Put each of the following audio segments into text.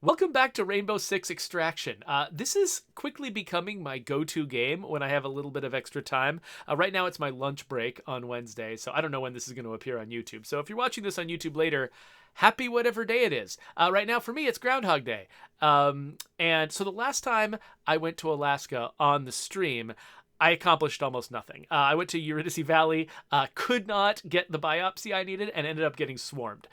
Welcome back to Rainbow Six Extraction. This is quickly becoming my go-to game when I have a little bit of extra time. Right now it's my lunch break on Wednesday, so I don't know when this is going to appear on YouTube. So if you're watching this on YouTube later, happy whatever day it is. Right now for me, it's Groundhog Day. And so the last time I went to Alaska on the stream, I accomplished almost nothing. I went to Eurydice Valley, could not get the biopsy I needed, and ended up getting swarmed.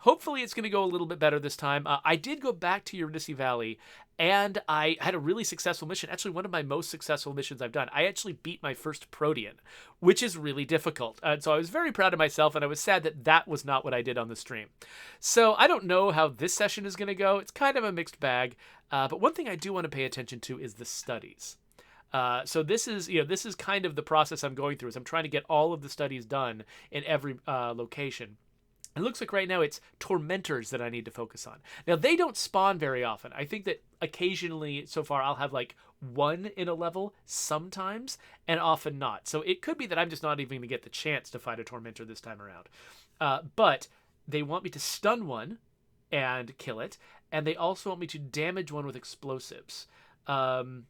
Hopefully, it's going to go a little bit better this time. I did go back to Eurydice Valley, and I had a really successful mission. Actually, one of my most successful missions I've done. I actually beat my first Protean, which is really difficult. And so I was very proud of myself, and I was sad that that was not what I did on the stream. So I don't know how this session is going to go. It's kind of a mixed bag. But one thing I do want to pay attention to is the studies. So this is kind of the process I'm going through. Is I'm trying to get all of the studies done in every location. It looks like right now it's tormentors that I need to focus on. Now, they don't spawn very often. I think that occasionally so far I'll have like one in a level sometimes and often not. So it could be that I'm just not even going to get the chance to fight a tormentor this time around. But they want me to stun one and kill it. And they also want me to damage one with explosives. And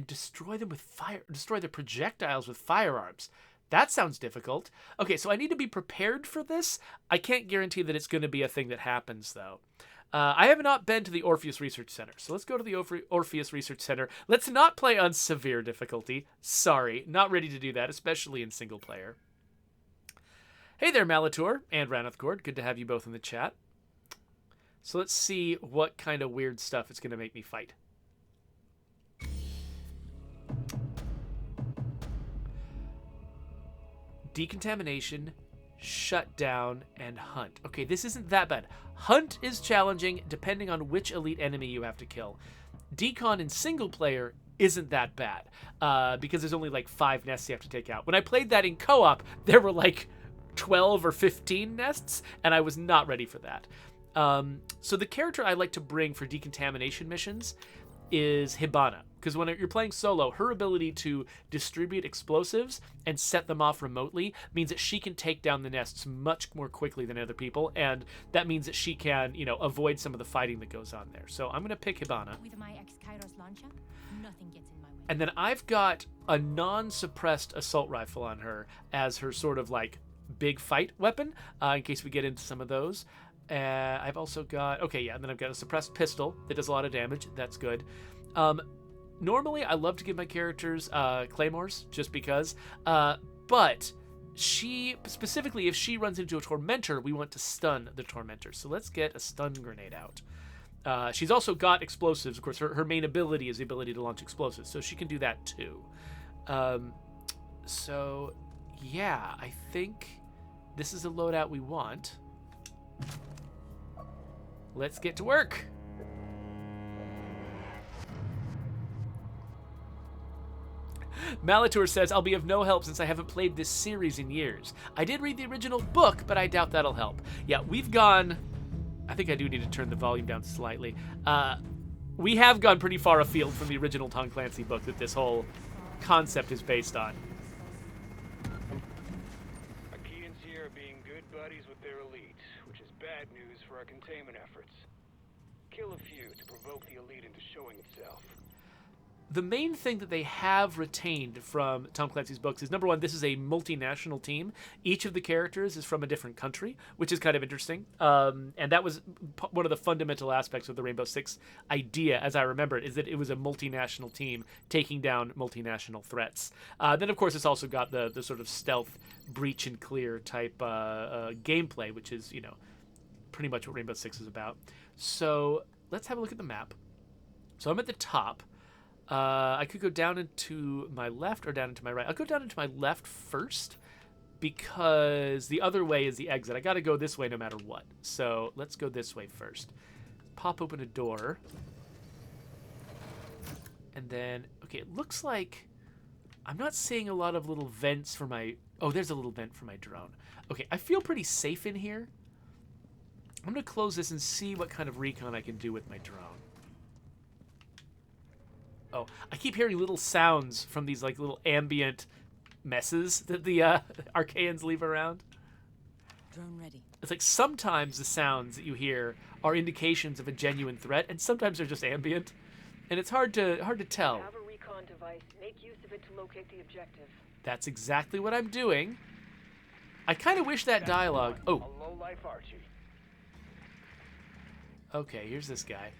destroy them with fire, destroy their projectiles with firearms. That sounds difficult. Okay, so I need to be prepared for this. I can't guarantee that it's going to be a thing that happens, though. I have not been to the Orpheus Research Center, so let's go to the Orpheus Research Center. Let's not play on severe difficulty. Sorry, not ready to do that, especially in single player. Hey there, Malator and Ranithcord. Good to have you both in the chat. So let's see what kind of weird stuff it's going to make me fight. Decontamination, shutdown, and hunt. Okay, this isn't that bad. Hunt is challenging depending on which elite enemy you have to kill. Decon in single player isn't that bad because there's only like 5 nests you have to take out. When I played that in co-op, there were like 12 or 15 nests, and I was not ready for that. So the character I like to bring for decontamination missions is Hibana, because when you're playing solo, her ability to distribute explosives and set them off remotely means that she can take down the nests much more quickly than other people, and that means that she can, avoid some of the fighting that goes on there. So I'm going to pick Hibana. With my X-Kairos launcher, nothing gets in my way. And then I've got a non-suppressed assault rifle on her as her sort of like big fight weapon, in case we get into some of those. I've also got, and then I've got a suppressed pistol that does a lot of damage. That's good. Normally, I love to give my characters claymores, just because. But she, specifically, if she runs into a tormentor, we want to stun the tormentor. So let's get a stun grenade out. She's also got explosives. Of course, her main ability is the ability to launch explosives, so she can do that too. So, yeah, I think this is the loadout we want. Let's get to work. Malator says, I'll be of no help since I haven't played this series in years. I did read the original book, but I doubt that'll help. Yeah, we've gone... I think I do need to turn the volume down slightly. We have gone pretty far afield from the original Tom Clancy book that this whole concept is based on. Archaeans here are being good buddies with their elite, which is bad news for our containment efforts. Kill a few to provoke the elite into showing itself. The main thing that they have retained from Tom Clancy's books is, number one, this is a multinational team. Each of the characters is from a different country, which is kind of interesting. And that was one of the fundamental aspects of the Rainbow Six idea, as I remember it, is that it was a multinational team taking down multinational threats. Then, of course, it's also got the sort of stealth, breach and clear type gameplay, which is, pretty much what Rainbow Six is about. So let's have a look at the map. So I'm at the top. I could go down into my left or down into my right. I'll go down into my left first because the other way is the exit. I got to go this way no matter what. So let's go this way first. Pop open a door. And then, okay, it looks like I'm not seeing a lot of little vents for my... Oh, there's a little vent for my drone. Okay, I feel pretty safe in here. I'm going to close this and see what kind of recon I can do with my drone. Oh, I keep hearing little sounds from these like little ambient messes that the Archaeans leave around. Drone ready. It's like sometimes the sounds that you hear are indications of a genuine threat, and sometimes they're just ambient, and it's hard to tell. Have a recon device. Make use of it to locate the objective. That's exactly what I'm doing. I kind of wish that dialogue. A Oh, low-life Archie. okay. Here's this guy.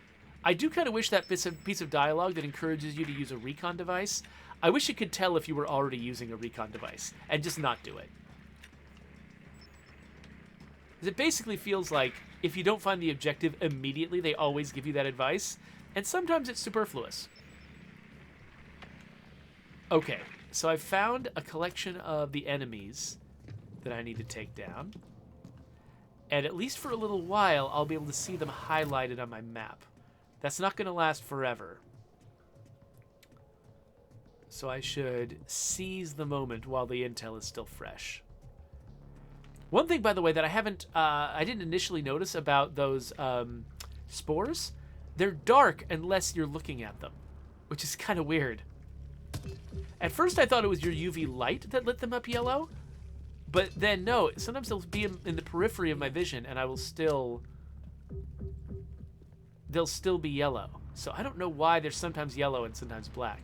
I do kind of wish that piece of dialogue that encourages you to use a recon device. I wish it could tell if you were already using a recon device and just not do it. It basically feels like if you don't find the objective immediately, they always give you that advice, and sometimes it's superfluous. Okay, so I've found a collection of the enemies that I need to take down, and at least for a little while, I'll be able to see them highlighted on my map. That's not going to last forever. So I should seize the moment while the intel is still fresh. One thing, by the way, that I didn't initially notice about those spores, they're dark unless you're looking at them, which is kind of weird. At first, I thought it was your UV light that lit them up yellow, but then no, sometimes they'll be in the periphery of my vision, and they'll still be yellow. So I don't know why they're sometimes yellow and sometimes black.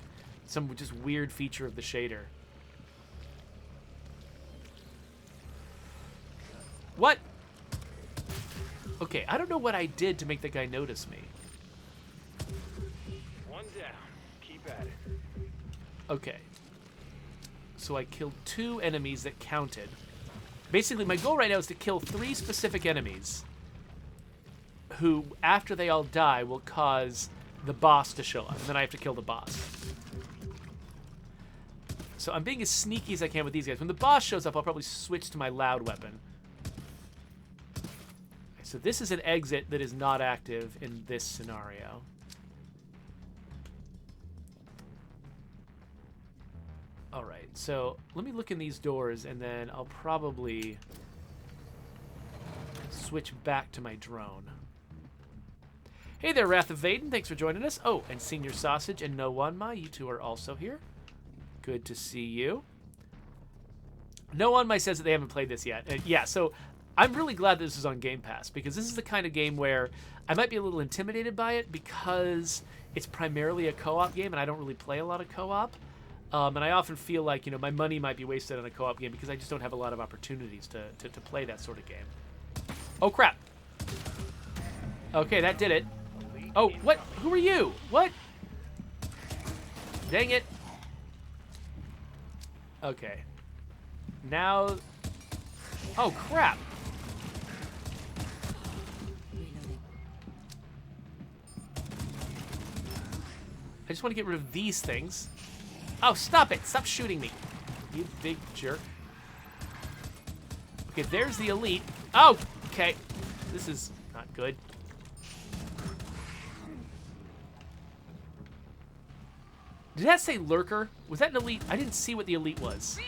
Some just weird feature of the shader. What? Okay, I don't know what I did to make the guy notice me. One down. Keep at it. Okay. So I killed 2 enemies that counted. Basically, my goal right now is to kill 3 specific enemies who, after they all die, will cause the boss to show up. And then I have to kill the boss. So I'm being as sneaky as I can with these guys. When the boss shows up, I'll probably switch to my loud weapon. So this is an exit that is not active in this scenario. All right, so let me look in these doors, and then I'll probably switch back to my drone. Hey there, Wrath of Vaden. Thanks for joining us. Oh, and Senior Sausage and No Wanma, you two are also here. Good to see you. No Wanma says that they haven't played this yet. Yeah, so I'm really glad that this is on Game Pass, because this is the kind of game where I might be a little intimidated by it because it's primarily a co-op game, and I don't really play a lot of co-op. And I often feel like, you know, my money might be wasted on a co-op game because I just don't have a lot of opportunities to play that sort of game. Oh, crap. Okay, that did it. Oh, what? Who are you? What? Dang it. Okay. Now... Oh, crap. I just want to get rid of these things. Oh, stop it. Stop shooting me. You big jerk. Okay, there's the elite. Oh, okay. This is not good. Did that say lurker? Was that an elite? I didn't see what the elite was.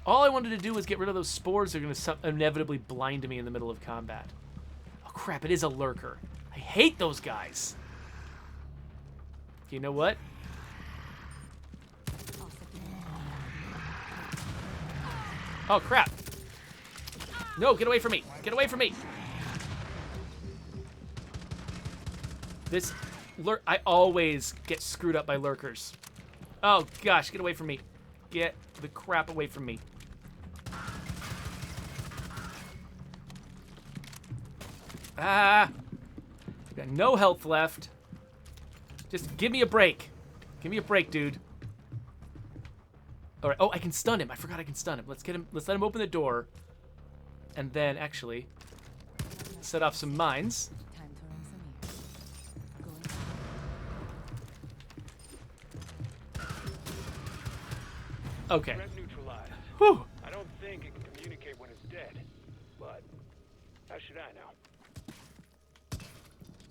All I wanted to do was get rid of those spores that are going to inevitably blind me in the middle of combat. Oh, crap. It is a lurker. I hate those guys. You know what? Oh, crap. No, get away from me. Get away from me. This I always get screwed up by lurkers. Oh, gosh, get away from me. Get the crap away from me. Ah. I've got no health left. Just give me a break. Give me a break, dude. All right. Oh, I can stun him. I forgot I can stun him. Let's get him. Let's let him open the door, and then actually set off some mines. Time to run some ears. Going. Okay. Threat neutralized. Whew. I don't think it can communicate when it's dead. But how should I know?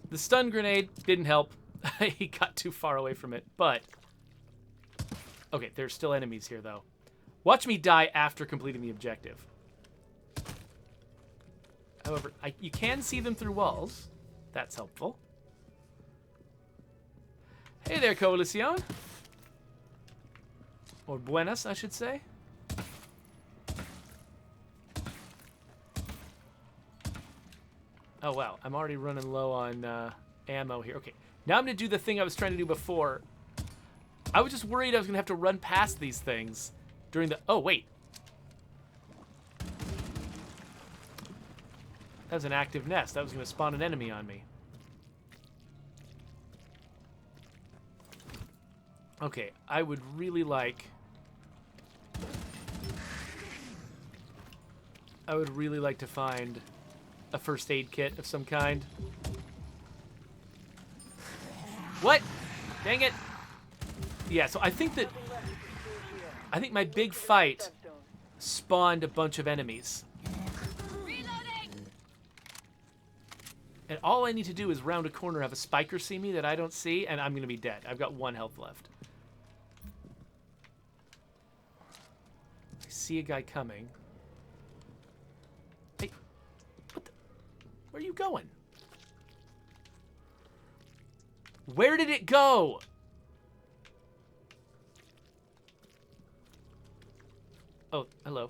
The stun grenade didn't help. He got too far away from it, but... Okay, there's still enemies here, though. Watch me die after completing the objective. However, you can see them through walls. That's helpful. Hey there, Coalición. Or buenas, I should say. Oh, wow. I'm already running low on ammo here. Okay. Now I'm going to do the thing I was trying to do before. I was just worried I was going to have to run past these things during the... Oh, wait. That was an active nest. That was going to spawn an enemy on me. Okay. I would really like... to find a first aid kit of some kind. What? Dang it. Yeah, so I think that... I think my big fight spawned a bunch of enemies. And all I need to do is round a corner, have a spiker see me that I don't see, and I'm going to be dead. I've got 1 health left. I see a guy coming. Hey, what the... Where are you going? Where did it go? Oh, hello.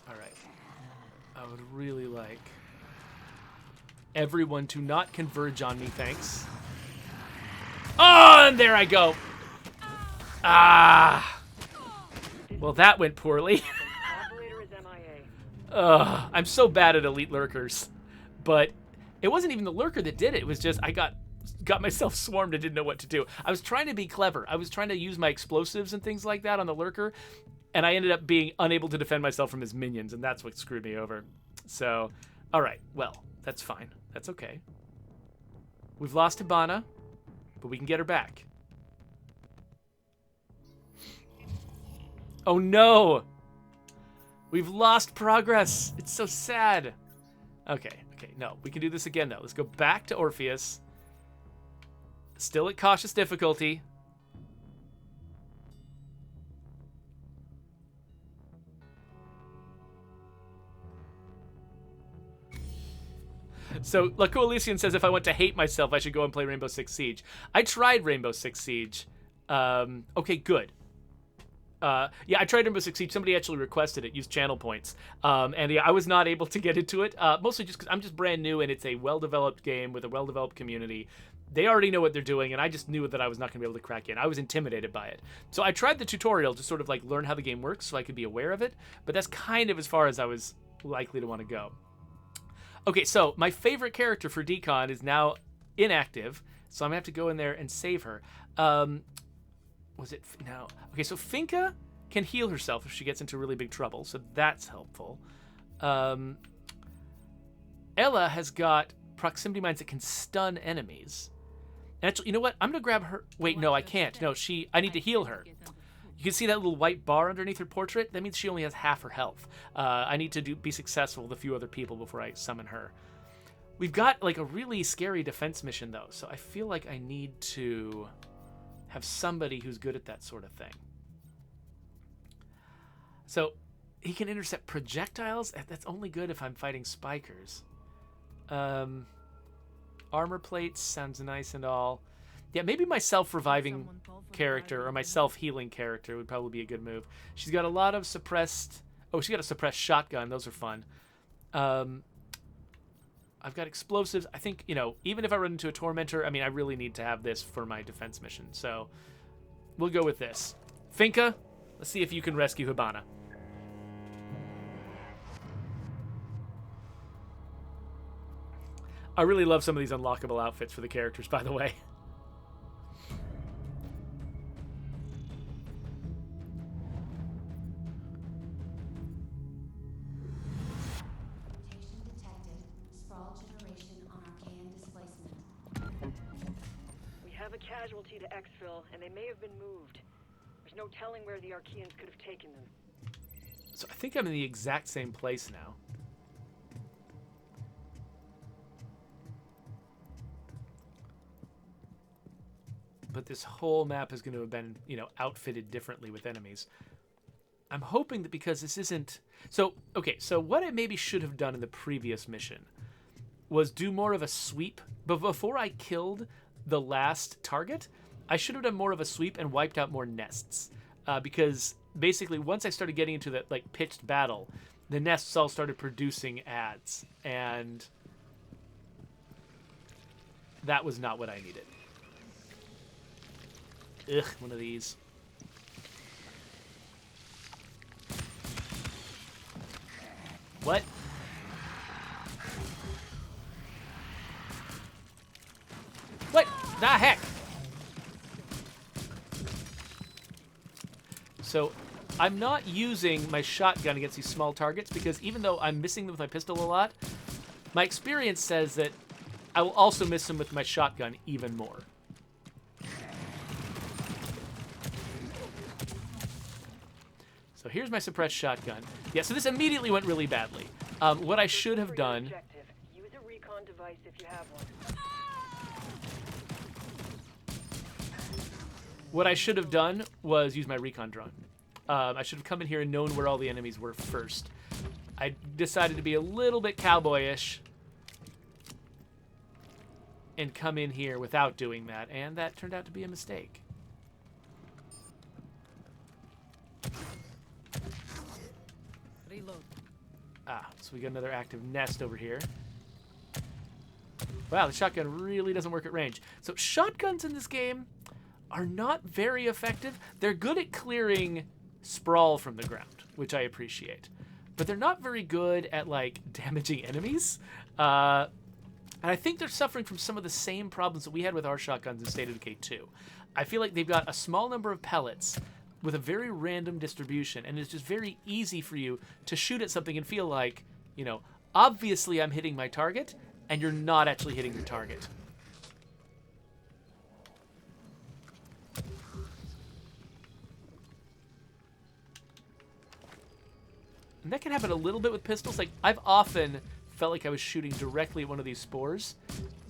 All right. I would really like everyone to not converge on me, thanks. Oh, and there I go. Ah. Well, that went poorly. Operator is MIA. Ugh, I'm so bad at elite lurkers. But it wasn't even the lurker that did it. It was just I got myself swarmed and didn't know what to do. I was trying to be clever. I was trying to use my explosives and things like that on the lurker, and I ended up being unable to defend myself from his minions, and that's what screwed me over. So, all right, well, that's fine. That's okay. We've lost Hibana, but we can get her back. Oh no! We've lost progress. It's so sad. Okay, no, we can do this again though. Let's go back to Orpheus. Still at cautious difficulty. So, La Coalition says if I want to hate myself, I should go and play Rainbow Six Siege. I tried Rainbow Six Siege. Okay, good. Yeah, I tried Rainbow Six Siege. Somebody actually requested it, used channel points. And yeah, I was not able to get into it, mostly just because I'm just brand new and it's a well-developed game with a well-developed community. They already know what they're doing, and I just knew that I was not going to be able to crack in. I was intimidated by it. So I tried the tutorial to sort of like learn how the game works so I could be aware of it, but that's kind of as far as I was likely to want to go. Okay, so my favorite character for Decon is now inactive, so I'm going to have to go in there and save her. Was it... No. Okay, so Finka can heal herself if she gets into really big trouble, so that's helpful. Ella has got proximity mines that can stun enemies. And actually, you know what? I'm going to grab her... Wait, no, I can't. No, I need to heal her. You can see that little white bar underneath her portrait? That means she only has half her health. I need to be successful with a few other people before I summon her. We've got, like, a really scary defense mission, though, so I feel like I need to have somebody who's good at that sort of thing. So, he can intercept projectiles? That's only good if I'm fighting spikers. Armor plates sounds nice and all. Yeah, maybe my self-reviving character or my self-healing character would probably be a good move. She's got a lot of suppressed... Oh, she's got a suppressed shotgun. Those are fun. I've got explosives. I think, you know, even if I run into a tormentor, I mean, I really need to have this for my defense mission. So we'll go with this. Finka, let's see if you can rescue Hibana. I really love some of these unlockable outfits for the characters, by the way. Casualty to exfil, and they may have been moved. There's no telling where the Archaeans could have taken them. So I think I'm in the exact same place now. But this whole map is going to have been, you know, outfitted differently with enemies. I'm hoping that because this isn't... So, okay, so what I maybe should have done in the previous mission was do more of a sweep. But before I killed the last target, I should have done more of a sweep and wiped out more nests. Because basically once I started getting into that like pitched battle, the nests all started producing ads, and that was not what I needed. Ugh, one of these. What? What the heck? So I'm not using my shotgun against these small targets because even though I'm missing them with my pistol a lot, my experience says that I will also miss them with my shotgun even more. So here's my suppressed shotgun. Yeah, so this immediately went really badly. What I should have done... Objective. Use a recon device if you have one. What I should have done was use my recon drone. I should have come in here and known where all the enemies were first. I decided to be a little bit cowboyish and come in here without doing that, and that turned out to be a mistake. Reload. Ah, so we got another active nest over here. Wow, the shotgun really doesn't work at range. So shotguns in this game are not very effective. They're good at clearing sprawl from the ground, which I appreciate. But they're not very good at, like, damaging enemies. And I think they're suffering from some of the same problems that we had with our shotguns in State of Decay 2. I feel like they've got a small number of pellets with a very random distribution, and it's just very easy for you to shoot at something and feel like, you know, obviously I'm hitting my target, and you're not actually hitting your target. And that can happen a little bit with pistols. Like, I've often felt like I was shooting directly at one of these spores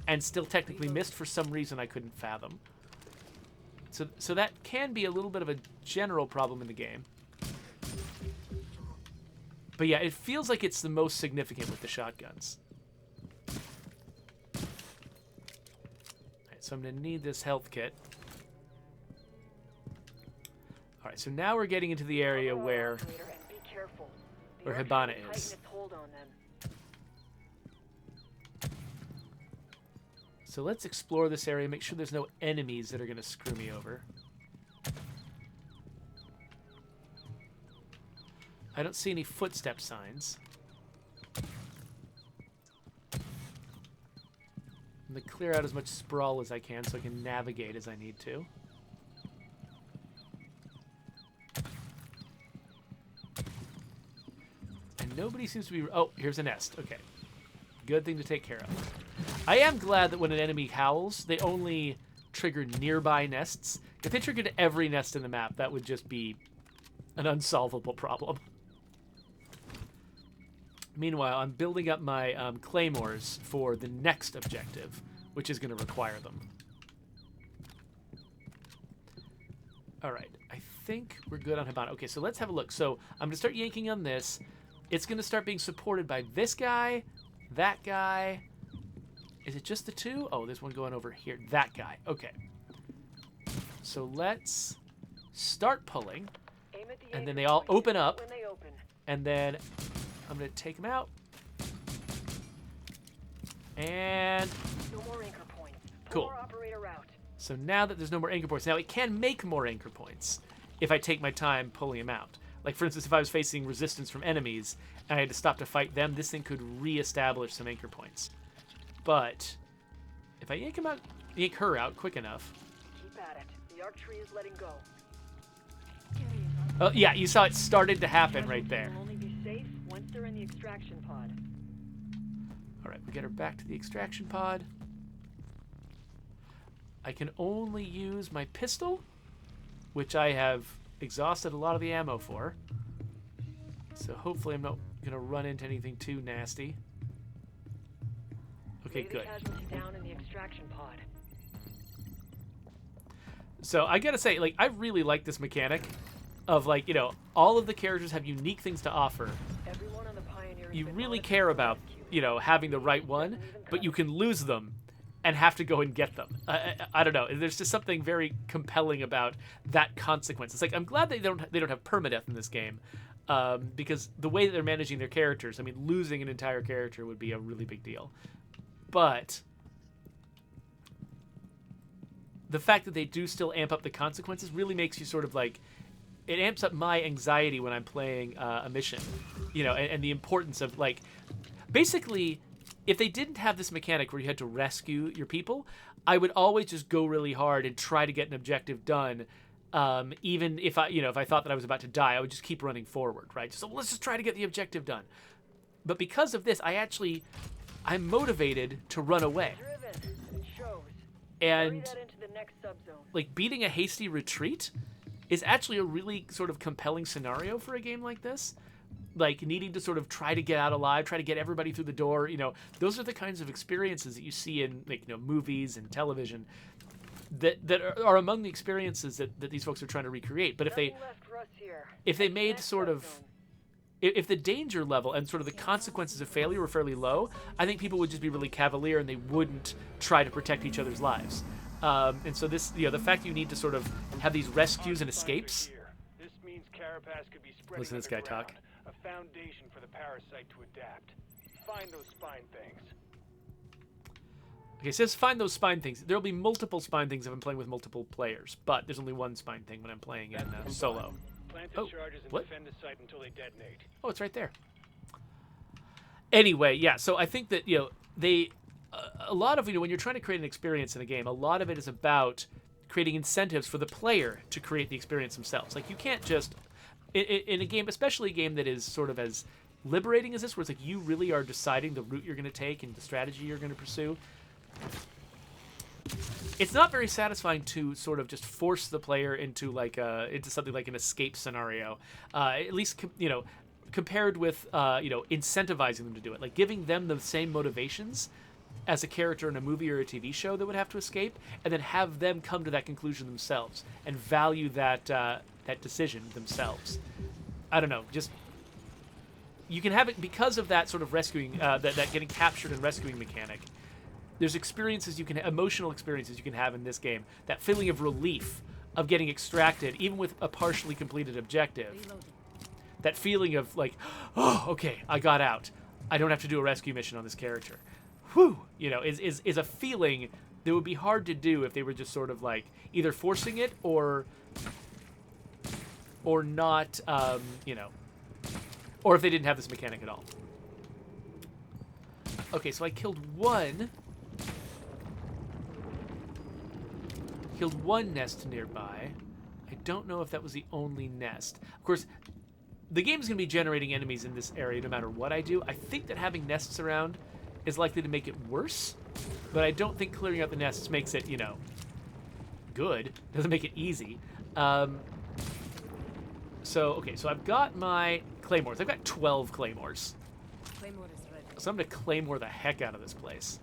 and still technically missed for some reason I couldn't fathom. So that can be a little bit of a general problem in the game. But yeah, it feels like it's the most significant with the shotguns. Alright, so I'm going to need this health kit. Alright, so now we're getting into the area where Hibana is. So let's explore this area, make sure there's no enemies that are going to screw me over. I don't see any footstep signs. I'm going to clear out as much sprawl as I can so I can navigate as I need to. And nobody seems to be... Oh, here's a nest. Okay. Good thing to take care of. I am glad that when an enemy howls, they only trigger nearby nests. If they triggered every nest in the map, that would just be an unsolvable problem. Meanwhile, I'm building up my claymores for the next objective, which is going to require them. All right, I think we're good on Hibana. Okay, so let's have a look. So I'm going to start yanking on this. It's going to start being supported by this guy, that guy. Is it just the two? Oh, there's one going over here. That guy. Okay. So let's start pulling. And then they all open up. And then I'm going to take them out. And... No more anchor points. Cool. More operator route. So now that there's no more anchor points, now it can make more anchor points if I take my time pulling them out. Like, for instance, if I was facing resistance from enemies and I had to stop to fight them, this thing could re-establish some anchor points. But if I yank her out quick enough... Keep at it. The arc tree is letting go. Oh, yeah, you saw it started to happen right there. Will only be safe once they're in the extraction pod. All right, we get her back to the extraction pod. I can only use my pistol, which I have exhausted a lot of the ammo for. So hopefully I'm not going to run into anything too nasty. Okay, good. Down in the extraction pod. So I gotta say, like, I really like this mechanic of, like, you know, all of the characters have unique things to offer. Everyone on the Pioneer You really care about, you know, having the right one, but you can lose them. and have to go and get them. I don't know. There's just something very compelling about that consequence. It's like, I'm glad they don't have permadeath in this game, because the way that they're managing their characters, I mean, losing an entire character would be a really big deal. But the fact that they do still amp up the consequences really makes you sort of like, it amps up my anxiety when I'm playing a mission, and the importance of, like, basically, if they didn't have this mechanic where you had to rescue your people, I would always just go really hard and try to get an objective done. Even if I thought that I was about to die, I would just keep running forward, right? So let's just try to get the objective done. But because of this, I'm motivated to run away. Driven. It shows. And Carry that into the next subzone. like beating a hasty retreat is actually a really sort of compelling scenario for a game like this. Like needing to sort of try to get out alive, try to get everybody through the door. Those are the kinds of experiences that you see in movies and television that are among the experiences that these folks are trying to recreate. But if Nothing left for us here. they made Next sort of subzone. if the danger level and sort of the consequences of failure were fairly low, I think people would just be really cavalier and they wouldn't try to protect each other's lives. And so this, the fact that you need to sort of have these rescues and escapes. This means Carapace could be spreading Listen to this guy underground, talk. a foundation for the parasite to adapt. Find those spine things. Okay, it says find those spine things. There'll be multiple spine things if I'm playing with multiple players, but there's only one spine thing when I'm playing in solo. Plant Oh, the charges and what? defend the site until they detonate. Oh, it's right there. Anyway, yeah, so I think that, they, a lot of, when you're trying to create an experience in a game, a lot of it is about creating incentives for the player to create the experience themselves. Like, you can't just, in a game, especially a game that is sort of as liberating as this, where it's like you really are deciding the route you're going to take and the strategy you're going to pursue, it's not very satisfying to sort of just force the player into into something like an escape scenario. At least compared with incentivizing them to do it, like giving them the same motivations as a character in a movie or a TV show that would have to escape, and then have them come to that conclusion themselves and value that decision themselves. I don't know, just you can have it because of that sort of rescuing, that getting captured and rescuing mechanic. There's emotional experiences you can have in this game. That feeling of relief of getting extracted, even with a partially completed objective. Reloading. That feeling of like, oh, okay, I got out. I don't have to do a rescue mission on this character. Whew, is a feeling that would be hard to do if they were just sort of like either forcing it or not, or if they didn't have this mechanic at all. Okay, so I killed one nest nearby. I don't know if that was the only nest. Of course, the game is going to be generating enemies in this area no matter what I do. I think that having nests around is likely to make it worse, but I don't think clearing out the nests makes it, good. Doesn't make it easy. So I've got my claymores. I've got 12 claymores. Claymore is ready. So I'm going to claymore the heck out of this place.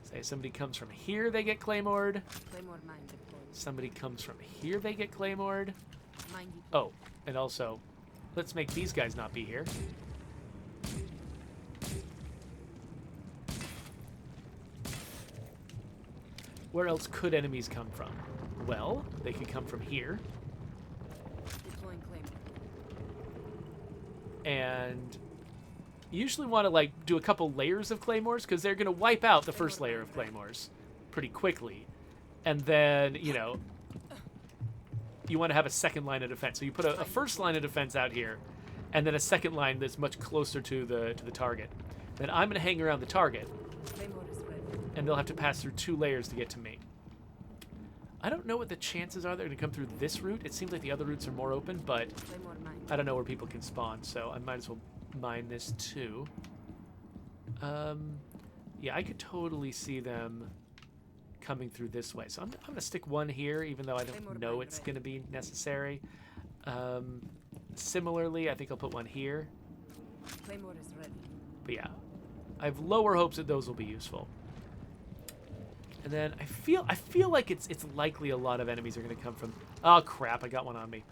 Say somebody comes from here, they get claymored. Claymore mine deployed. Somebody comes from here, they get claymored. Mine deployed. Oh, and also, let's make these guys not be here. Where else could enemies come from? Well, they could come from here. Deploying Claymore. And you usually want to do a couple layers of claymores because they're going to wipe out the first layer of claymores pretty quickly, and then you want to have a second line of defense. So you put a first line of defense out here, and then a second line that's much closer to the target. Then I'm going to hang around the target, Claymore is ready. and they'll have to pass through 2 layers to get to me. I don't know what the chances are they're going to come through this route. It seems like the other routes are more open, but Claymore mine. I don't know where people can spawn, so I might as well mine this too. Yeah, I could totally see them coming through this way. So I'm going to stick one here, even though I don't know it's going to be necessary. Similarly, I think I'll put one here. Claymore is ready. But yeah, I have lower hopes that those will be useful. And then I feel like it's likely a lot of enemies are going to come from... Oh, crap, I got one on me.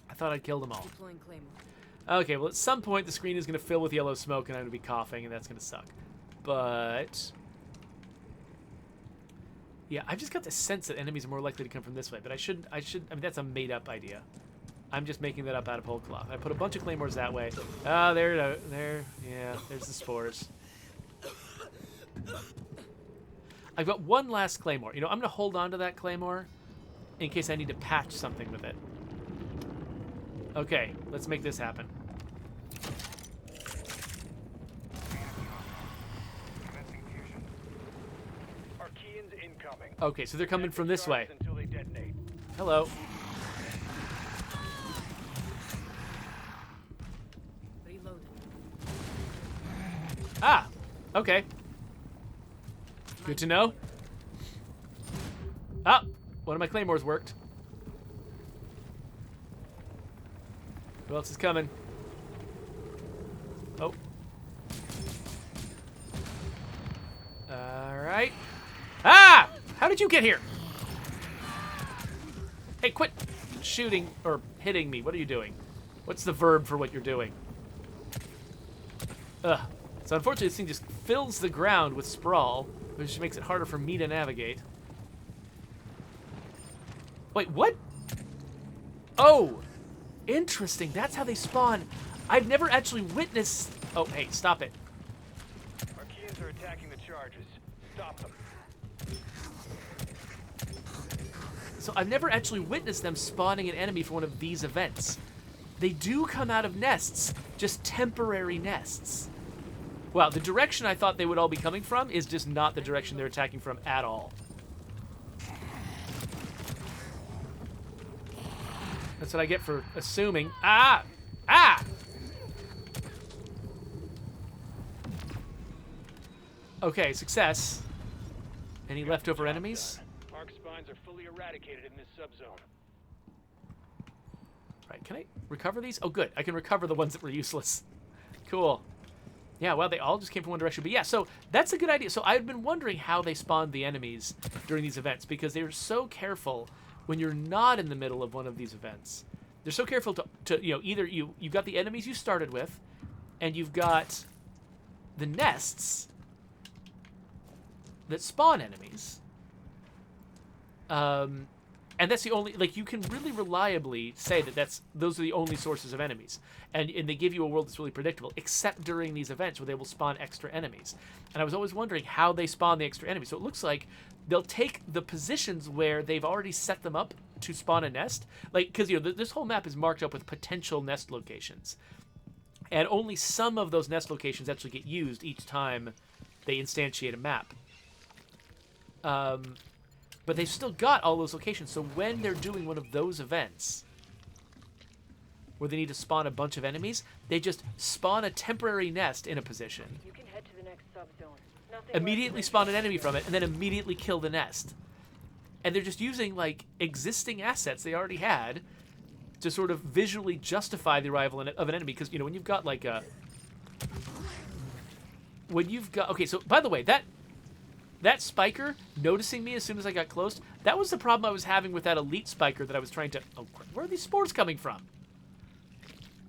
I thought I'd killed them all. Deploying Claymore. Okay, well, at some point, the screen is going to fill with yellow smoke, and I'm going to be coughing, and that's going to suck. but yeah, I've just got the sense that enemies are more likely to come from this way. But I mean, that's a made-up idea. I'm just making that up out of whole cloth. I put a bunch of claymores that way. Oh, there. Yeah, there's the spores. I've got one last claymore. You know, I'm gonna hold on to that claymore in case I need to patch something with it. Okay, let's make this happen. Archeans incoming. Okay, so they're coming from this way. Until they detonate. Hello. Reloaded. Ah, okay. Good to know. Ah, one of my claymores worked. Who else is coming? Oh. Alright. Ah! How did you get here? Hey, quit shooting or hitting me. What are you doing? What's the verb for what you're doing? Ugh. So unfortunately, this thing just fills the ground with sprawl, which makes it harder for me to navigate. Wait, what? Oh! Interesting. That's how they spawn. I've never actually witnessed... Oh, hey, stop it. Archeans are attacking the charges. Stop them. So I've never actually witnessed them spawning an enemy for one of these events. They do come out of nests, just temporary nests. Wow, the direction I thought they would all be coming from is just not the direction they're attacking from at all. That's what I get for assuming. Ah! Ah! Okay, success. Any leftover Job enemies? done. Arc spines are fully eradicated in this subzone. Right, can I recover these? Oh, good. I can recover the ones that were useless. Cool. Yeah, well, they all just came from one direction. But yeah, so that's a good idea. So I've been wondering how they spawned the enemies during these events because they're so careful when you're not in the middle of one of these events. They're so careful to you know, either you've got the enemies you started with, and you've got the nests that spawn enemies. And that's the only, like, you can really reliably say that those are the only sources of enemies. And they give you a world that's really predictable, except during these events where they will spawn extra enemies. And I was always wondering how they spawn the extra enemies. So it looks like they'll take the positions where they've already set them up to spawn a nest. Like, because, you know, this whole map is marked up with potential nest locations. And only some of those nest locations actually get used each time they instantiate a map. But they've still got all those locations. So when they're doing one of those events where they need to spawn a bunch of enemies, they just spawn a temporary nest in a position, You can head to the next subzone. Nothing immediately left to spawn an enemy from it, and then immediately kill the nest. And they're just using, like, existing assets they already had to sort of visually justify the arrival of an enemy. Because, you know, when you've got, like, a... When you've got... Okay, so, by the way, that spiker noticing me as soon as I got close, that was the problem I was having with that elite spiker that I was trying to... Oh, where are these spores coming from?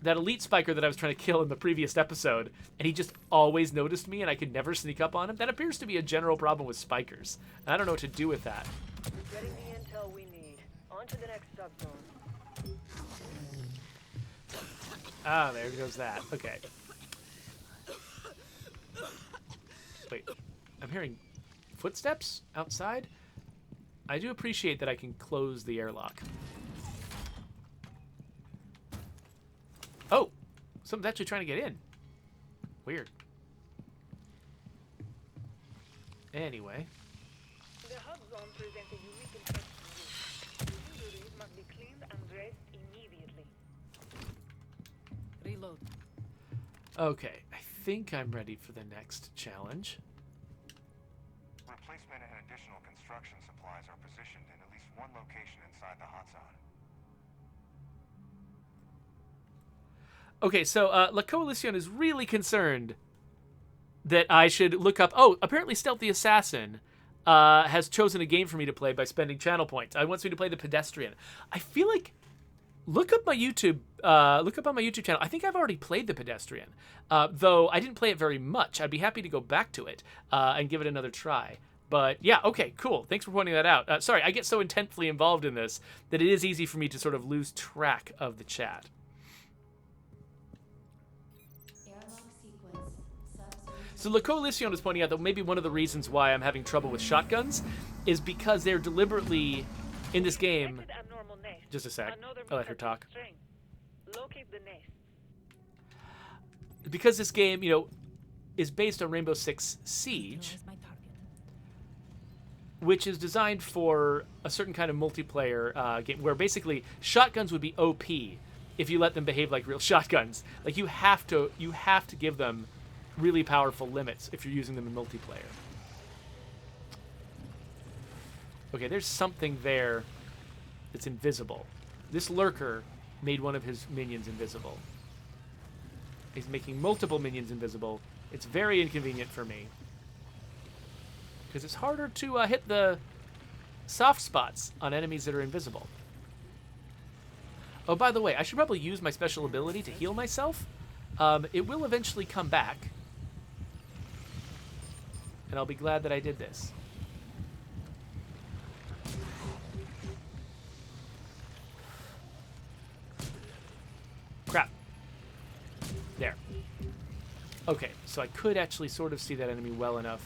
That elite spiker that I was trying to kill in the previous episode, and he just always noticed me and I could never sneak up on him. That appears to be a general problem with spikers. And I don't know what to do with that. We're getting the intel we need. On to the next subzone. Ah, there goes that. Okay. Wait, I'm hearing footsteps outside? I do appreciate that I can close the airlock. Oh! Someone's actually trying to get in. Weird. Anyway. The hub zone presents a unique infection risk. Injuries must be cleaned and dressed immediately. Reload. Okay, I think I'm ready for the next challenge. Replacement and additional construction supplies are positioned in at least one location inside the hot zone. Okay, so La Coalition is really concerned that I should look up... Oh, apparently Stealth the Assassin has chosen a game for me to play by spending channel points. I wants me to play the Pedestrian. I feel like look up my YouTube. Look up on my YouTube channel. I think I've already played the Pedestrian, though I didn't play it very much. I'd be happy to go back to it and give it another try. But yeah, okay, cool. Thanks for pointing that out. Sorry, I get so intensely involved in this that it is easy for me to sort of lose track of the chat. So La Coalition is pointing out that maybe one of the reasons why I'm having trouble with shotguns is because they're deliberately, in this game... Detected abnormal nest. Just a sec. Another I'll let her talk. string. Locate the nest. Because this game, you know, is based on Rainbow Six Siege, Neutralize my target. which is designed for a certain kind of multiplayer game where basically shotguns would be OP if you let them behave like real shotguns. Like you have to give them really powerful limits if you're using them in multiplayer. Okay, there's something there that's invisible. This lurker made one of his minions invisible. He's making multiple minions invisible. It's very inconvenient for me, because it's harder to hit the soft spots on enemies that are invisible. Oh, by the way, I should probably use my special ability to heal myself. It will eventually come back, and I'll be glad that I did this. Crap. There. Okay, so I could actually sort of see that enemy well enough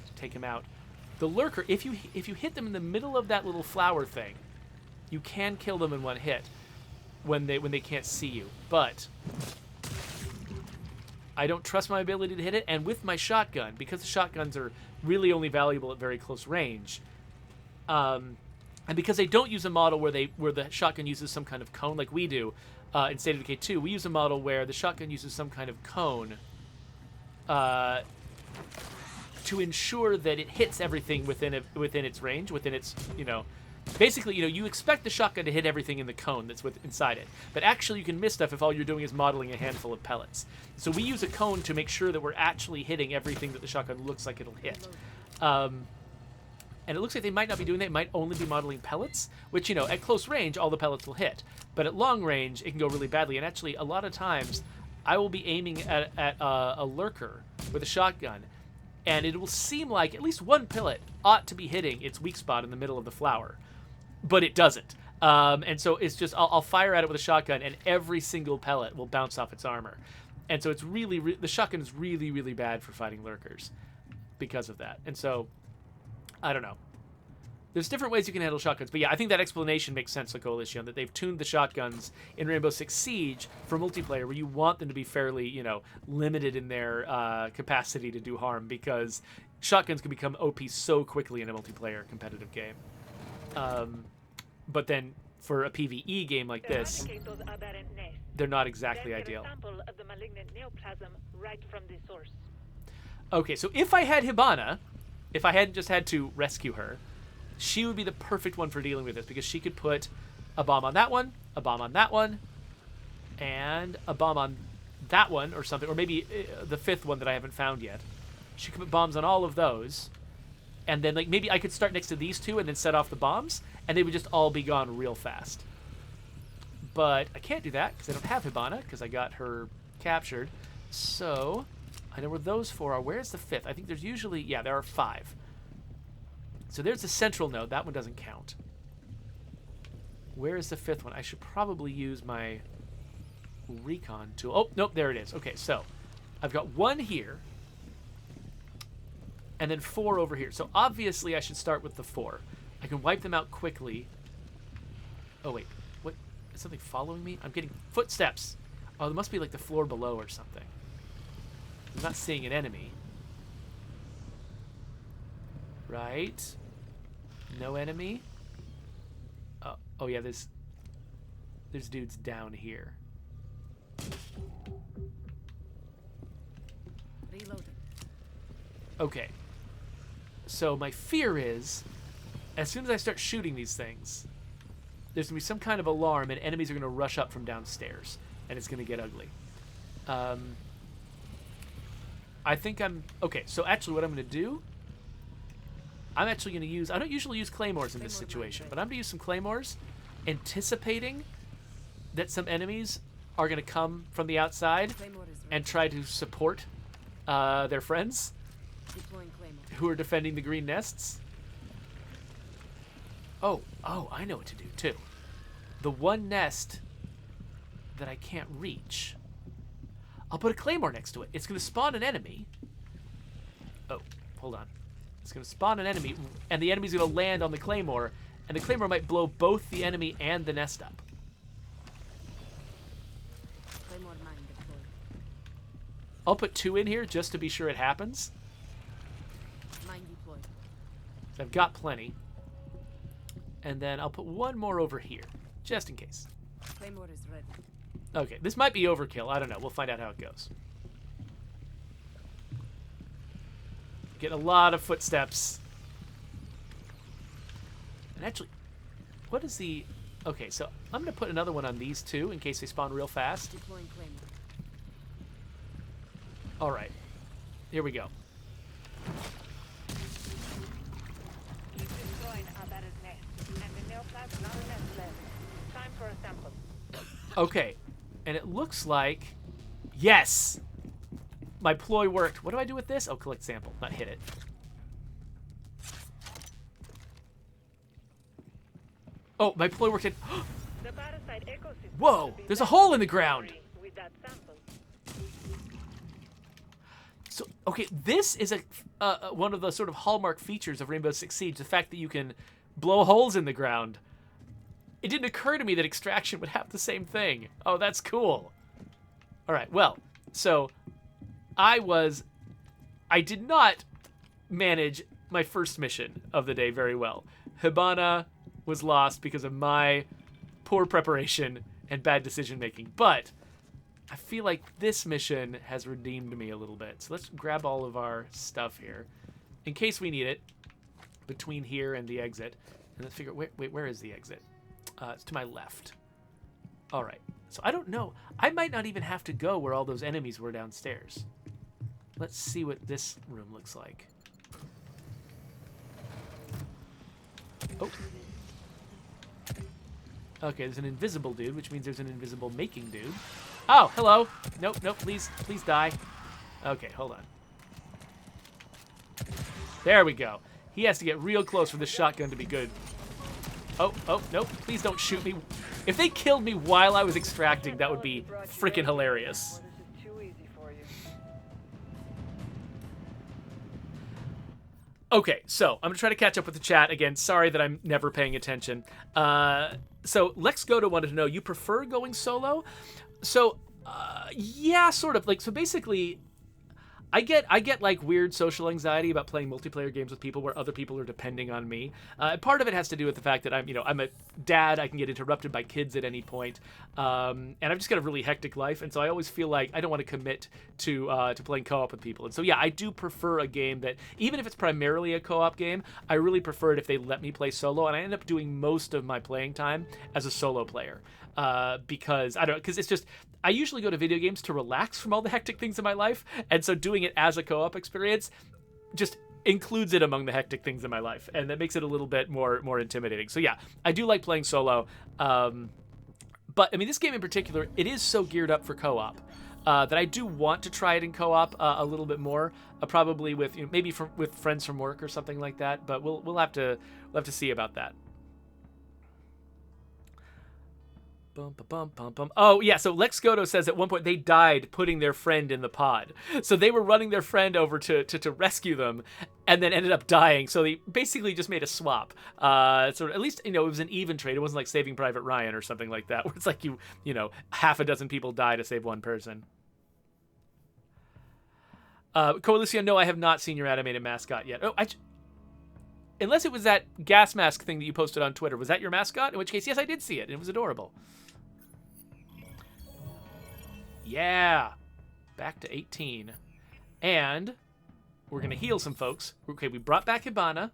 to take him out. The lurker, if you hit them in the middle of that little flower thing, you can kill them in one hit when they can't see you. But I don't trust my ability to hit it, and with my shotgun, because the shotguns are really only valuable at very close range, and because they don't use a model where the shotgun uses some kind of cone like we do in State of Decay 2, we use a model where the shotgun uses some kind of cone to ensure that it hits everything within its range, within its, you know, basically, you know, you expect the shotgun to hit everything in the cone that's inside it, but actually you can miss stuff if all you're doing is modeling a handful of pellets. So we use a cone to make sure that we're actually hitting everything that the shotgun looks like it'll hit. And it looks like they might not be doing that. It might only be modeling pellets, which, you know, at close range, all the pellets will hit. But at long range, it can go really badly. And actually, a lot of times, I will be aiming at a lurker with a shotgun, and it will seem like at least one pellet ought to be hitting its weak spot in the middle of the flower. But it doesn't. And so it's just, I'll fire at it with a shotgun, and every single pellet will bounce off its armor. And so it's really, the shotgun is really, really bad for fighting lurkers because of that. And so, I don't know. There's different ways you can handle shotguns. But yeah, I think that explanation makes sense, La Coalition, that they've tuned the shotguns in Rainbow Six Siege for multiplayer, where you want them to be fairly, you know, limited in their capacity to do harm, because shotguns can become OP so quickly in a multiplayer competitive game. But then for a PvE game like this, Eradicate those aberrant nests. they're not exactly Then get ideal. a sample of the malignant neoplasm right from the source. Okay, so if I had Hibana, if I hadn't just had to rescue her, she would be the perfect one for dealing with this, because she could put a bomb on that one, a bomb on that one, and a bomb on that one or something, or maybe the fifth one that I haven't found yet. She could put bombs on all of those, and then like maybe I could start next to these two and then set off the bombs, and they would just all be gone real fast. But I can't do that because I don't have Hibana, because I got her captured. So I know where those four are. Where's the fifth? I think there's usually, yeah, there are 5. So there's the central node. That one doesn't count. Where is the 5th one? I should probably use my recon tool. Oh, nope, there it is. Okay, so I've got 1 here, and then 4 over here. So obviously I should start with the 4. I can wipe them out quickly. Oh, wait. What? Is something following me? I'm getting footsteps. Oh, there must be like the floor below or something. I'm not seeing an enemy. Right. No enemy. Oh yeah, there's dudes down here. Reloading. Okay. So my fear is, as soon as I start shooting these things, there's going to be some kind of alarm, and enemies are going to rush up from downstairs, and it's going to get ugly. I think I'm... Okay, so actually what I'm going to do, I'm actually going to use... I don't usually use claymores in this situation, but I'm going to use some claymores, anticipating that some enemies are going to come from the outside Claymore is ready. and try to support their friends Deploying Claymore. who are defending the green nests. Oh, I know what to do too. The one nest that I can't reach, I'll put a Claymore next to it. It's going to spawn an enemy. Oh, hold on. It's going to spawn an enemy, and the enemy's going to land on the Claymore, and the Claymore might blow both the enemy and the nest up. Claymore mine deployed. I'll put 2 in here just to be sure it happens. Mine deployed. So I've got plenty. And then I'll put 1 more over here, just in case. Claymore is ready. Okay, this might be overkill. I don't know. We'll find out how it goes. Getting a lot of footsteps. And actually, what is the... Okay, so I'm going to put another one on these 2 in case they spawn real fast. Deploying Claymore. All right. Here we go. Keep destroying Abara's nest. And the neoplasm not a nest left. Time for a sample. Okay, and it looks like... Yes! My ploy worked. What do I do with this? Oh, collect sample, not hit it. Oh, my ploy worked in... The parasite ecosystem Whoa, should be there's a less hole in the ground. with that sample. So, okay, this is one of the sort of hallmark features of Rainbow Six Siege, the fact that you can blow holes in the ground. It didn't occur to me that Extraction would have the same thing. Oh, that's cool. All right, well, so I did not manage my first mission of the day very well. Hibana was lost because of my poor preparation and bad decision making, but I feel like this mission has redeemed me a little bit. So let's grab all of our stuff here in case we need it between here and the exit. And let's figure, wait, where is the exit? It's to my left. All right. So I don't know. I might not even have to go where all those enemies were downstairs. Let's see what this room looks like. Oh. Okay, there's an invisible dude, which means there's an invisible making dude. Oh, hello. Nope, please die. Okay, hold on. There we go. He has to get real close for this shotgun to be good. Oh, nope. Please don't shoot me. If they killed me while I was extracting, that would be freaking hilarious. Well, this is too easy for you. Okay, so I'm going to try to catch up with the chat again. Sorry that I'm never paying attention. So Lex Goto wanted to know, you prefer going solo? So, yeah, sort of. Like, so basically, I get like weird social anxiety about playing multiplayer games with people where other people are depending on me. Part of it has to do with the fact that I'm a dad. I can get interrupted by kids at any point, and I've just got a really hectic life, and so I always feel like I don't want to commit to playing co-op with people. And so yeah, I do prefer a game that, even if it's primarily a co-op game, I really prefer it if they let me play solo, and I end up doing most of my playing time as a solo player. Because it's just, I usually go to video games to relax from all the hectic things in my life, and so doing it as a co-op experience just includes it among the hectic things in my life, and that makes it a little bit more intimidating. So yeah, I do like playing solo, but I mean, this game in particular, it is so geared up for co-op that I do want to try it in co-op a little bit more, probably with maybe with friends from work or something like that. But we'll have to see about that. Oh, yeah, so Lex Goto says at one point they died putting their friend in the pod. So they were running their friend over to rescue them and then ended up dying. So they basically just made a swap. So at least, it was an even trade. It wasn't like Saving Private Ryan or something like that, where it's like half a dozen people die to save one person. Coalition, no, I have not seen your animated mascot yet. Oh, unless it was that gas mask thing that you posted on Twitter. Was that your mascot? In which case, yes, I did see it. It was adorable. Yeah. Back to 18. And we're going to heal some folks. Okay, we brought back Hibana.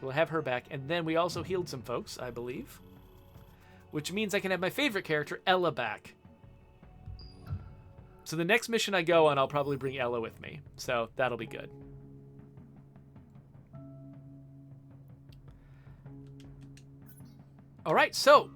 We'll have her back. And then we also healed some folks, I believe. Which means I can have my favorite character, Ella, back. So the next mission I go on, I'll probably bring Ella with me. So that'll be good. All right, so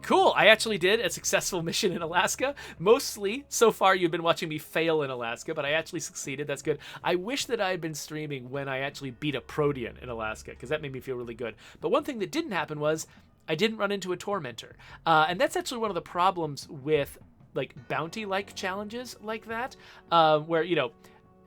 Cool. I actually did a successful mission in Alaska. Mostly, so far, you've been watching me fail in Alaska, but I actually succeeded. That's good. I wish that I had been streaming when I actually beat a Protean in Alaska, because that made me feel really good. But one thing that didn't happen was I didn't run into a Tormentor. And that's actually one of the problems with like bounty-like challenges like that, where, you know,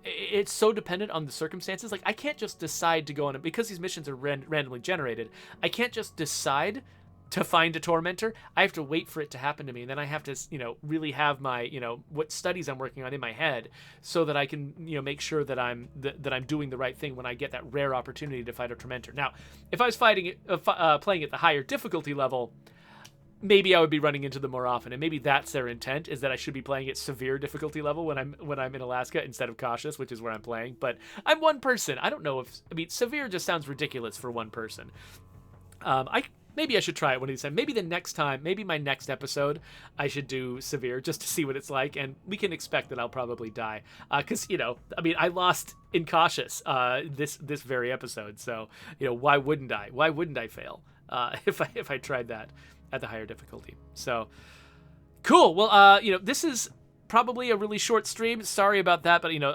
it's so dependent on the circumstances. Like, I can't just decide to go on it because these missions are randomly generated. I can't just decide to find a Tormentor. I have to wait for it to happen to me, and then I have to, you know, really have my, you know, what studies I'm working on in my head, so that I can, you know, make sure that I'm doing the right thing when I get that rare opportunity to fight a Tormentor. Now, if I was playing at the higher difficulty level, maybe I would be running into them more often, and maybe that's their intent, is that I should be playing at severe difficulty level when I'm in Alaska instead of cautious, which is where I'm playing. But I'm one person. I don't know if, I mean, severe just sounds ridiculous for one person. Maybe I should try it one of these times. Maybe the next time, maybe my next episode, I should do severe just to see what it's like, and we can expect that I'll probably die. Because, you know, I mean, I lost in cautious this very episode, so, you know, why wouldn't I? Why wouldn't I fail if I tried that at the higher difficulty? So, cool. Well, you know, this is probably a really short stream. Sorry about that, but, you know,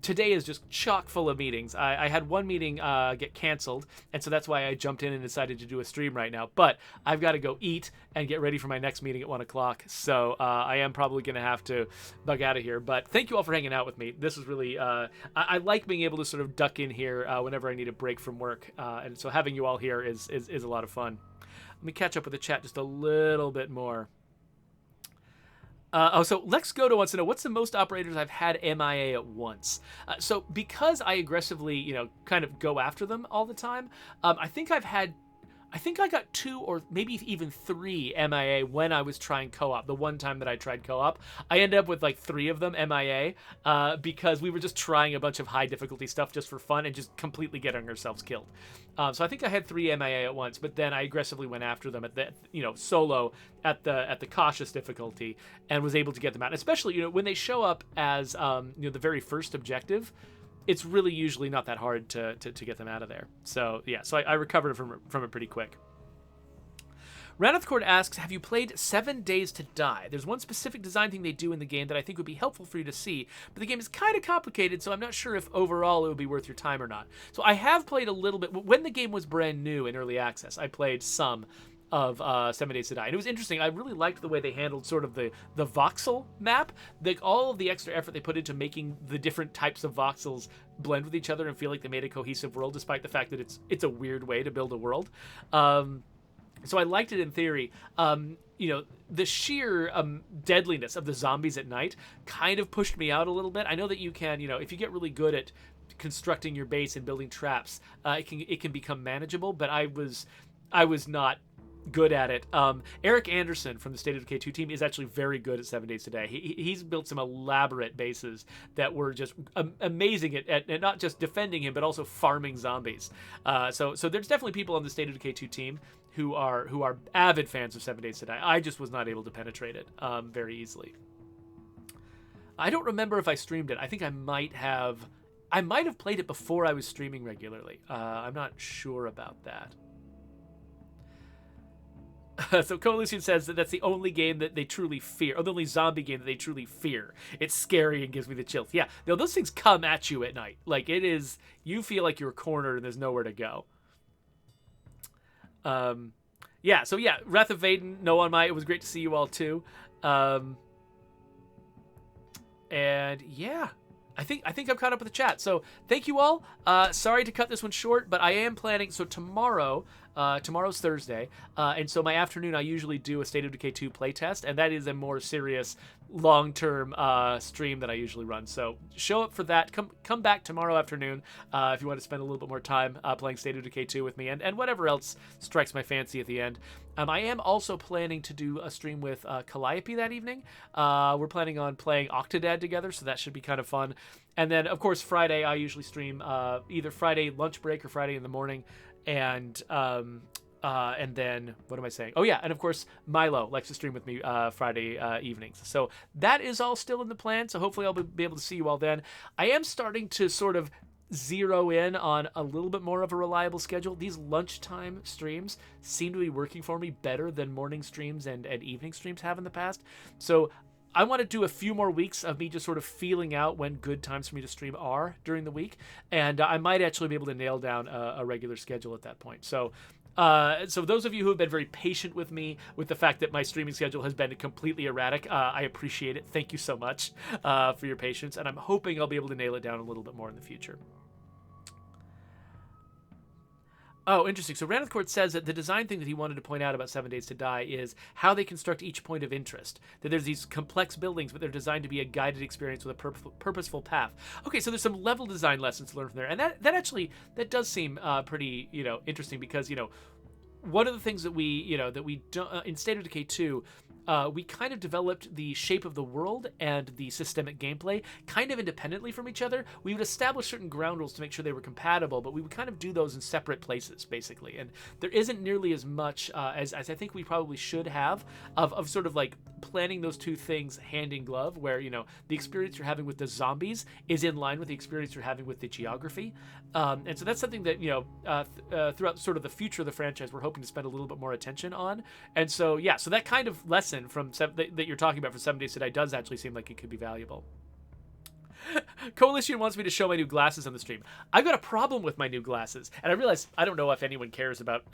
today is just chock full of meetings. I had one meeting get canceled, and so that's why I jumped in and decided to do a stream right now. But I've got to go eat and get ready for my next meeting at 1 o'clock, so I am probably going to have to bug out of here. But thank you all for hanging out with me. This is really, I like being able to sort of duck in here whenever I need a break from work, and so having you all here is a lot of fun. Let me catch up with the chat just a little bit more. So Lex Goto wants to know, what's the most operators I've had MIA at once? So because I aggressively, you know, kind of go after them all the time, I think I got 2 or maybe even 3 MIA when I was trying co-op. The one time that I tried co-op, I ended up with like 3 of them MIA because we were just trying a bunch of high difficulty stuff just for fun and just completely getting ourselves killed. So I think I had 3 MIA at once, but then I aggressively went after them at the, you know, solo at the cautious difficulty and was able to get them out. Especially, you know, when they show up as you know, the very first objective, it's really usually not that hard to get them out of there. So yeah, so I recovered from it pretty quick. Raneth Court asks, have you played 7 Days to Die? There's one specific design thing they do in the game that I think would be helpful for you to see, but the game is kind of complicated, so I'm not sure if overall it would be worth your time or not. So I have played a little bit. When the game was brand new in early access, I played some of 7 Days to Die, and it was interesting. I really liked the way they handled sort of the voxel map, like all of the extra effort they put into making the different types of voxels blend with each other and feel like they made a cohesive world, despite the fact that it's a weird way to build a world. So I liked it in theory. You know, the sheer deadliness of the zombies at night kind of pushed me out a little bit. I know that you can, you know, if you get really good at constructing your base and building traps, it can become manageable, but I was not good at it. Eric Anderson from the State of Decay 2 team is actually very good at 7 Days to Die. He's built some elaborate bases that were just amazing at not just defending him, but also farming zombies. So there's definitely people on the State of Decay 2 team who are avid fans of 7 Days to Die. I just was not able to penetrate it very easily. I don't remember if I streamed it. I think I might have played it before I was streaming regularly. I'm not sure about that. So Coalition says that that's the only game that they truly fear, or the only zombie game that they truly fear. It's scary and gives me the chills. Yeah, no, those things come at you at night. Like, it is, you feel like you're cornered and there's nowhere to go. Yeah, so yeah, Wrath of Vaden, no on my, it was great to see you all too. And yeah, I think I'm caught up with the chat. So thank you all. Sorry to cut this one short, but I am planning, so tomorrow's Thursday, and so my afternoon I usually do a State of Decay 2 playtest, and that is a more serious, long-term stream that I usually run. So show up for that. Come back tomorrow afternoon if you want to spend a little bit more time playing State of Decay 2 with me, and whatever else strikes my fancy at the end. I am also planning to do a stream with Calliope that evening. We're planning on playing Octodad together, so that should be kind of fun. And then, of course, Friday I usually stream either Friday lunch break or Friday in the morning. And then what am I saying? Oh yeah, and of course Milo likes to stream with me Friday evenings. So that is all still in the plan. So hopefully I'll be able to see you all then. I am starting to sort of zero in on a little bit more of a reliable schedule, these lunchtime streams seem to be working for me better than morning streams and evening streams have in the past. So I want to do a few more weeks of me just sort of feeling out when good times for me to stream are during the week, and I might actually be able to nail down a regular schedule at that point. So those of you who have been very patient with me with the fact that my streaming schedule has been completely erratic, I appreciate it. Thank you so much for your patience, and I'm hoping I'll be able to nail it down a little bit more in the future. Oh, interesting. So Ranith Court says that the design thing that he wanted to point out about 7 Days to Die is how they construct each point of interest. That there's these complex buildings, but they're designed to be a guided experience with a purposeful path. Okay, so there's some level design lessons to learn from there, and that does seem pretty interesting because one of the things that we don't in State of Decay 2. We kind of developed the shape of the world and the systemic gameplay kind of independently from each other. We would establish certain ground rules to make sure they were compatible, but we would kind of do those in separate places, basically. And there isn't nearly as much as I think we probably should have of sort of like planning those two things hand in glove, where, the experience you're having with the zombies is in line with the experience you're having with the geography. And so that's something that, throughout sort of the future of the franchise, we're hoping to spend a little bit more attention on. And so, yeah, so that kind of lesson that you're talking about for 7 Days to Die does actually seem like it could be valuable. Coalition wants me to show my new glasses on the stream. I've got a problem with my new glasses, and I realize I don't know if anyone cares about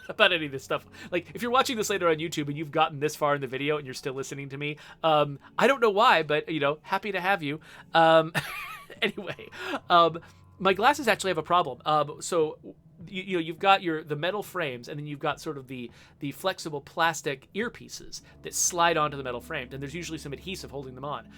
about any of this stuff. Like, if you're watching this later on YouTube and you've gotten this far in the video and you're still listening to me, I don't know why, but happy to have you. Anyway, my glasses actually have a problem. So you've got the metal frames, and then you've got sort of the flexible plastic earpieces that slide onto the metal frames, and there's usually some adhesive holding them on.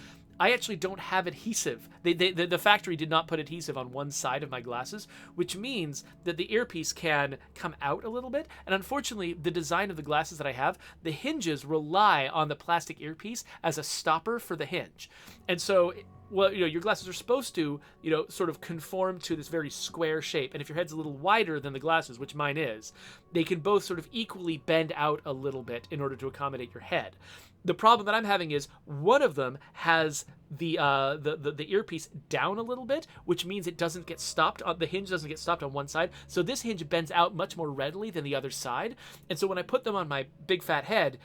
I actually don't have adhesive. The factory did not put adhesive on one side of my glasses, which means that the earpiece can come out a little bit. And unfortunately, the design of the glasses that I have, the hinges rely on the plastic earpiece as a stopper for the hinge. And so, well, your glasses are supposed to, sort of conform to this very square shape. And if your head's a little wider than the glasses, which mine is, they can both sort of equally bend out a little bit in order to accommodate your head. The problem that I'm having is one of them has the earpiece down a little bit, which means it doesn't get stopped on the hinge doesn't get stopped on one side. So this hinge bends out much more readily than the other side. And so when I put them on my big fat head,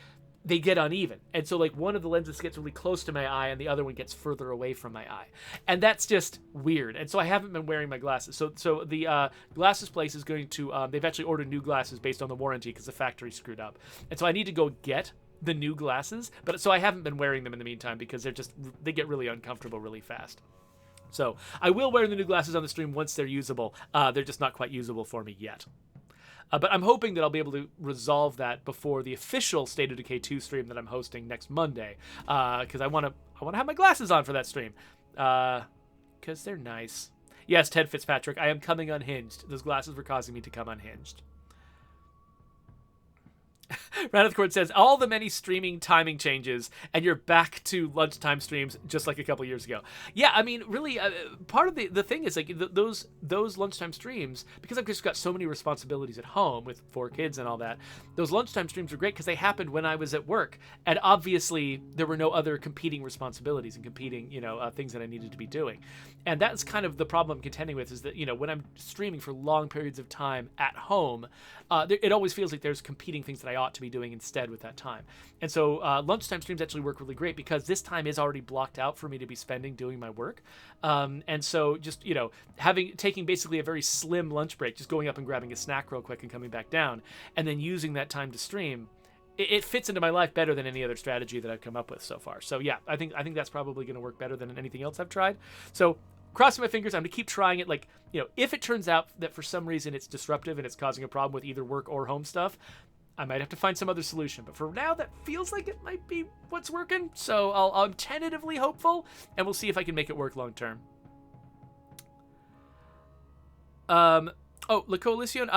they get uneven. And so like one of the lenses gets really close to my eye and the other one gets further away from my eye. And that's just weird. And so I haven't been wearing my glasses. So the glasses place is going to, they've actually ordered new glasses based on the warranty because the factory screwed up. And so I need to go get the new glasses, but so I haven't been wearing them in the meantime because they get really uncomfortable really fast. So I will wear the new glasses on the stream once they're usable. They're just not quite usable for me yet. But I'm hoping that I'll be able to resolve that before the official State of Decay 2 stream that I'm hosting next Monday, because I want to have my glasses on for that stream, because they're nice. Yes, Ted Fitzpatrick, I am coming unhinged. Those glasses were causing me to come unhinged. Ranith Court says, all the many streaming timing changes, and you're back to lunchtime streams just like a couple years ago. Yeah, I mean, really, part of the thing is, like, those lunchtime streams, because I've just got so many responsibilities at home with 4 kids and all that, those lunchtime streams are great because they happened when I was at work. And obviously, there were no other competing responsibilities and competing, things that I needed to be doing. And that's kind of the problem I'm contending with, is that, when I'm streaming for long periods of time at home, it always feels like there's competing things that I ought to be doing instead with that time. And so lunchtime streams actually work really great because this time is already blocked out for me to be spending doing my work. And so just, taking basically a very slim lunch break, just going up and grabbing a snack real quick and coming back down, and then using that time to stream, it fits into my life better than any other strategy that I've come up with so far. So yeah, I think that's probably going to work better than anything else I've tried. So crossing my fingers, I'm going to keep trying it. Like, if it turns out that for some reason it's disruptive and it's causing a problem with either work or home stuff, I might have to find some other solution. But for now, that feels like it might be what's working. So I'm tentatively hopeful, and we'll see if I can make it work long term. La Coalition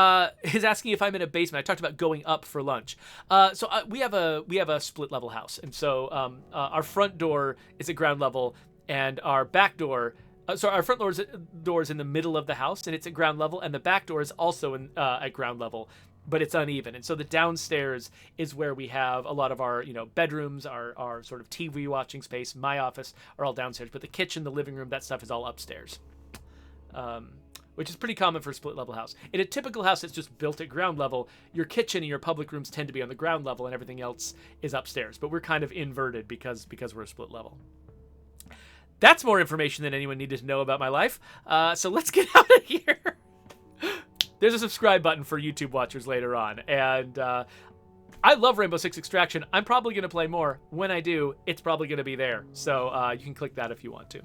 is asking if I'm in a basement. I talked about going up for lunch. So we have a split level house, and so our front door is at ground level, and our back door. So our front door is in the middle of the house, and it's at ground level, and the back door is also at ground level, but it's uneven. And so the downstairs is where we have a lot of our, bedrooms, our sort of TV watching space, my office are all downstairs, but the kitchen, the living room, that stuff is all upstairs. which is pretty common for a split level house. In a typical house that's just built at ground level, your kitchen and your public rooms tend to be on the ground level and everything else is upstairs. But we're kind of inverted because we're a split level. That's more information than anyone needed to know about my life. So let's get out of here. There's a subscribe button for YouTube watchers later on. And I love Rainbow Six Extraction. I'm probably going to play more. When I do, it's probably going to be there. So you can click that if you want to.